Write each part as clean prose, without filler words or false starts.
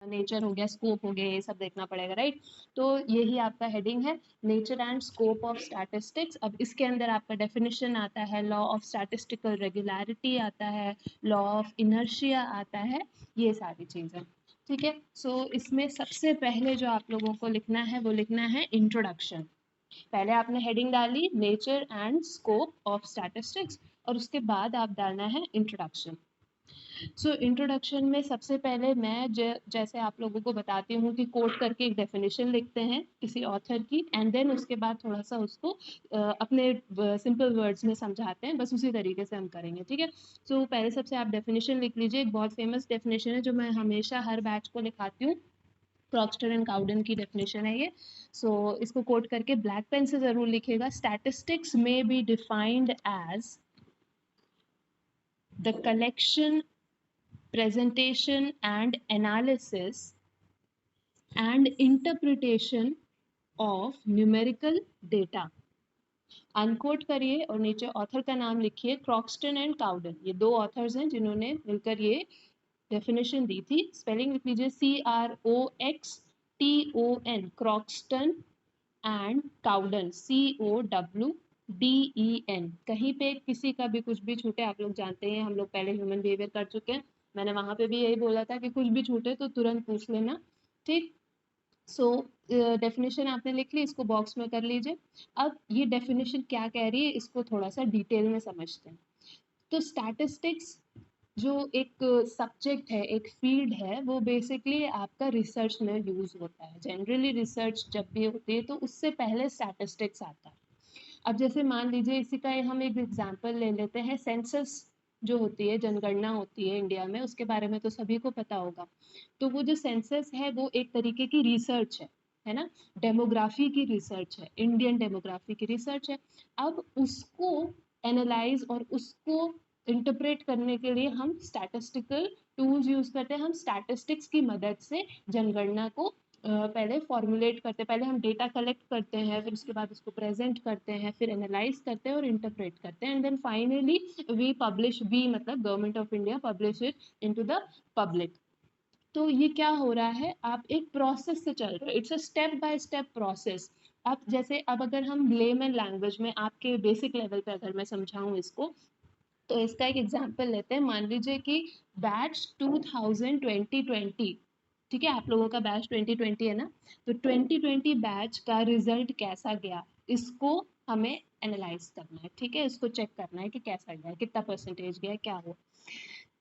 Nature हो गया, scope हो गया, ये सब देखना पड़ेगा, राइट। तो यही आपका हेडिंग है, nature and scope of statistics. अब इसके अंदर आपका डेफिनेशन आता है, लॉ ऑफ स्टैटिस्टिकल रेगुलरिटी आता है, लॉ ऑफ इनर्शिया आता है, ये सारी चीज़ें, ठीक है। सो इसमें सबसे पहले जो आप लोगों को लिखना है वो लिखना है इंट्रोडक्शन। पहले आपने हेडिंग डाली nature and scope of statistics, और उसके बाद आप डालना है इंट्रोडक्शन। सो इंट्रोडक्शन में सबसे पहले मैं जैसे आप लोगों को बताती हूँ कि कोट करके एक डेफिनेशन लिखते हैं किसी ऑथर की, एंड देन उसके बाद थोड़ा सा उसको अपने सिंपल वर्ड्स में समझाते हैं, बस उसी तरीके से हम करेंगे, ठीक है। सो पहले सबसे आप डेफिनेशन लिख लीजिए। एक बहुत फेमस डेफिनेशन है जो मैं हमेशा हर बैच को लिखाती हूँ, क्रॉक्सटर एंड काउडन की डेफिनेशन है ये। सो इसको कोट करके ब्लैक पेन से जरूर लिखिएगा। स्टैटिस्टिक्स में be defined as the collection, presentation and analysis and interpretation of numerical data। Unquote करिए और नीचे ऑथर का नाम लिखिए, क्रॉक्सटन एंड काउडन। ये दो ऑथर्स हैं जिन्होंने मिलकर ये डेफिनेशन दी थी। स्पेलिंग लिख लीजिए CROXTON, क्रॉक्सटन एंड काउडन COWDEN। कहीं पे किसी का भी कुछ भी छूटे, आप लोग जानते हैं हम लोग पहले ह्यूमन बिहेवियर कर चुके हैं, मैंने वहां पे भी यही बोला था कि कुछ भी छूटे तो तुरंत पूछ लेना, ठीक। सो डेफिनेशन आपने लिख ली, इसको बॉक्स में कर लीजिए। अब ये डेफिनेशन क्या कह रही है इसको थोड़ा सा डिटेल में समझते हैं। तो स्टैटिस्टिक्स जो एक सब्जेक्ट है, एक फील्ड है, वो बेसिकली आपका रिसर्च में यूज होता है। जनरली रिसर्च जब भी होती है तो उससे पहले स्टैटिस्टिक्स आता है। अब जैसे मान लीजिए इसी का हम एक एग्जांपल ले लेते हैं, सेंसस जो होती है, जनगणना होती है इंडिया में, उसके बारे में तो सभी को पता होगा। तो वो जो सेंसस है वो एक तरीके की रिसर्च है ना, डेमोग्राफी की रिसर्च है, इंडियन डेमोग्राफी की रिसर्च है। अब उसको एनालाइज और उसको इंटरप्रेट करने के लिए हम स्टैटिस्टिकल टूल्स यूज करते हैं। हम स्टैटिस्टिक्स की मदद से जनगणना को पहले फॉर्मुलेट करते हैं, पहले हम डेटा कलेक्ट करते हैं, फिर उसके बाद उसको प्रेजेंट करते हैं, फिर एनालाइज करते हैं और इंटरप्रेट करते हैं, and then finally we publish, we मतलब government of India publish it into the public. तो ये क्या हो रहा है, आप एक प्रोसेस से चल रहे हो, it's a step by step process. आप जैसे अब अगर हम लेमन लैंग्वेज में आपके बेसिक लेवल पे अगर मैं समझाऊं इसको, तो इसका एक एग्जांपल लेते हैं। मान लीजिए कि बैच 2020, ठीक है, आप लोगों का बैच 2020 है ना, तो 2020 बैच का रिजल्ट कैसा गया, इसको हमें एनालाइज करना है, ठीक है, इसको चेक करना है कि कैसा गया, कितना परसेंटेज गया, क्या हो।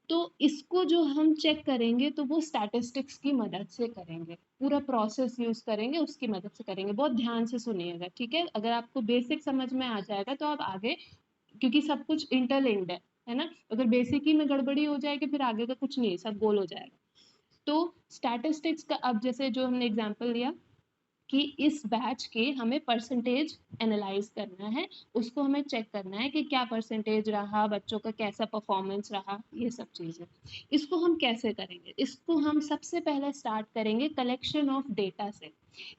तो इसको जो हम चेक करेंगे तो वो स्टैटिस्टिक्स की मदद से करेंगे, पूरा प्रोसेस यूज करेंगे, उसकी मदद से करेंगे। बहुत ध्यान से सुनिएगा, ठीक है। अगर आपको बेसिक समझ में आ जाएगा तो आप आगे, क्योंकि सब कुछ इंटरलिंक्ड है ना, अगर बेसिक ही में गड़बड़ी हो जाएगी फिर आगे का कुछ नहीं, सब गोल हो जाएगा। तो स्टैटिस्टिक्स का अब जैसे जो हमने एग्जांपल लिया कि इस बैच के हमें परसेंटेज एनालाइज करना है, उसको हमें चेक करना है कि क्या परसेंटेज रहा, बच्चों का कैसा परफॉर्मेंस रहा, ये सब चीज़ें। इसको हम कैसे करेंगे, इसको हम सबसे पहले स्टार्ट करेंगे कलेक्शन ऑफ डेटा से।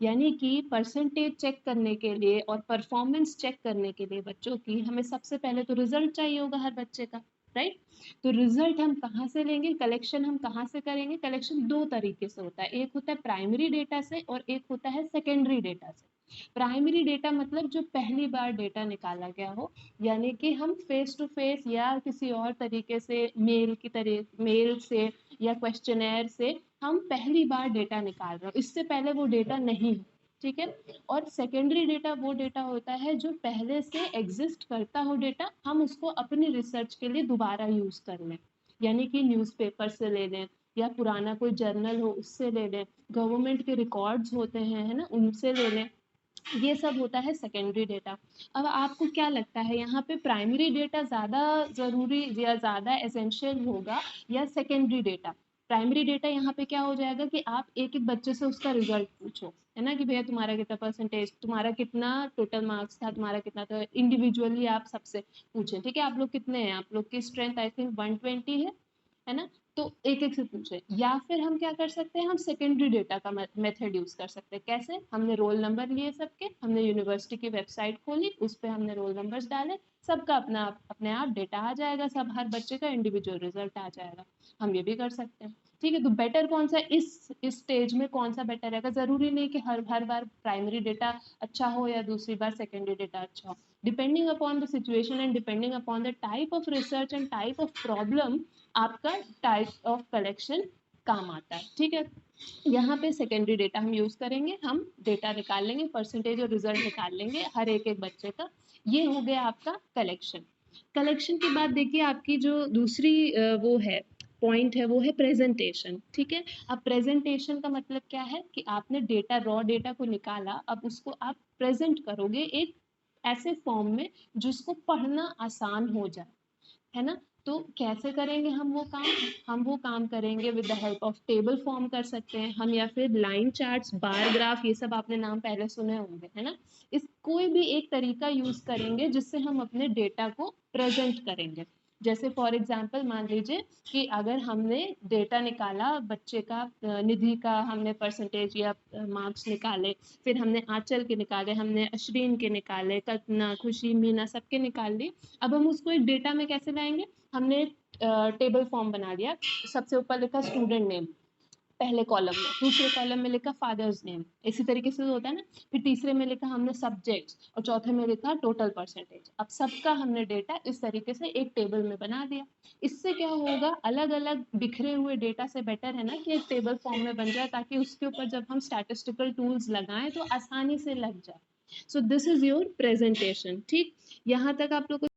यानी कि परसेंटेज चेक करने के लिए और परफॉर्मेंस चेक करने के लिए बच्चों की, हमें सबसे पहले तो रिजल्ट चाहिए होगा हर बच्चे का, राइट। तो रिजल्ट हम कहाँ से लेंगे, कलेक्शन हम कहाँ से करेंगे। कलेक्शन दो तरीके से होता है, एक होता है प्राइमरी डेटा से और एक होता है सेकेंडरी डेटा से। प्राइमरी डेटा मतलब जो पहली बार डेटा निकाला गया हो, यानी कि हम फेस टू फेस या किसी और तरीके से मेल से या क्वेश्चनर से हम पहली बार डेटा निकाल रहे हो, इससे पहले वो डेटा नहीं हो, ठीक है। और सेकेंडरी डेटा वो डेटा होता है जो पहले से एग्जिस्ट करता हो डेटा, हम उसको अपनी रिसर्च के लिए दोबारा यूज कर लें। यानी कि न्यूज़पेपर से ले लें या पुराना कोई जर्नल हो उससे ले लें, गवर्नमेंट के रिकॉर्ड्स होते हैं है ना, उनसे ले लें। ये सब होता है सेकेंडरी डेटा। अब आपको क्या लगता है यहाँ पे प्राइमरी डेटा ज़्यादा ज़रूरी या ज़्यादा एसेंशियल होगा या सेकेंडरी डेटा। प्राइमरी डेटा यहाँ पे क्या हो जाएगा कि आप एक एक बच्चे से उसका रिजल्ट पूछो, है ना, कि भैया तुम्हारा कितना परसेंटेज, तुम्हारा कितना टोटल मार्क्स था, तुम्हारा कितना था, इंडिविजुअली आप सबसे पूछें, ठीक है। आप लोग कितने हैं, आप लोग की स्ट्रेंथ आई थिंक 120 है ना। तो एक एक से पूछे, या फिर हम क्या कर सकते हैं, हम सेकेंडरी डेटा का मेथड यूज कर सकते हैं। कैसे, हमने रोल नंबर लिए सबके, हमने यूनिवर्सिटी की वेबसाइट खोली, उस पर हमने रोल नंबर्स डाले, सबका अपना अपने आप डेटा आ जाएगा, सब हर बच्चे का इंडिविजुअल रिजल्ट आ जाएगा। हम ये भी कर सकते हैं। ठीक है, तो बेटर कौन सा इस स्टेज में कौन सा बेटर रहेगा? जरूरी नहीं कि हर बार प्राइमरी डेटा अच्छा हो या दूसरी बार सेकेंडरी डेटा अच्छा हो। Depending upon the situation and depending upon the type of research and type of problem, आपका टाइप ऑफ कलेक्शन काम आता है। ठीक है, यहाँ पे सेकेंडरी डेटा हम यूज करेंगे, हम डेटा निकाल लेंगे, परसेंटेज और रिजल्ट निकाल लेंगे हर एक एक बच्चे का। ये हो गया आपका कलेक्शन। कलेक्शन के बाद देखिए आपकी जो दूसरी वो है पॉइंट है, वो है प्रेजेंटेशन। ठीक है, अब प्रेजेंटेशन का मतलब क्या है कि आपने डेटा, रॉ डेटा को निकाला, अब उसको आप प्रेजेंट करोगे एक ऐसे फॉर्म में जिसको पढ़ना आसान हो जाए, है ना? तो कैसे करेंगे हम वो काम? हम वो काम करेंगे with the help of table form कर सकते हैं हम, या फिर लाइन चार्ट्स, बार ग्राफ, ये सब आपने नाम पहले सुने होंगे, है ना? इस कोई भी एक तरीका यूज करेंगे जिससे हम अपने डेटा को प्रेजेंट करेंगे। जैसे फॉर एग्जांपल मान लीजिए कि अगर हमने डेटा निकाला बच्चे का, निधि का हमने परसेंटेज या मार्क्स निकाले, फिर हमने आंचल के निकाले, हमने अश्विन के निकाले, कल्पना, खुशी, मीना, सबके निकाल ली। अब हम उसको एक डेटा में कैसे लाएंगे? हमने टेबल फॉर्म बना दिया, सबसे ऊपर लिखा स्टूडेंट नेम पहले कॉलम में, दूसरे कॉलम में लिखा फादर्स नेम, इसी तरीके से होता है ना। फिर तीसरे में लिखा हमने सब्जेक्ट्स और चौथे में लिखा टोटल परसेंटेज। अब सबका हमने डेटा इस तरीके से एक टेबल में बना दिया। इससे क्या होगा, अलग अलग बिखरे हुए डेटा से बेटर है ना कि एक टेबल फॉर्म में बन जाए, ताकि उसके ऊपर जब हम स्टैटिस्टिकल टूल्स लगाएं तो आसानी से लग जाए। So this is your presentation. ठीक, यहाँ तक आप लोग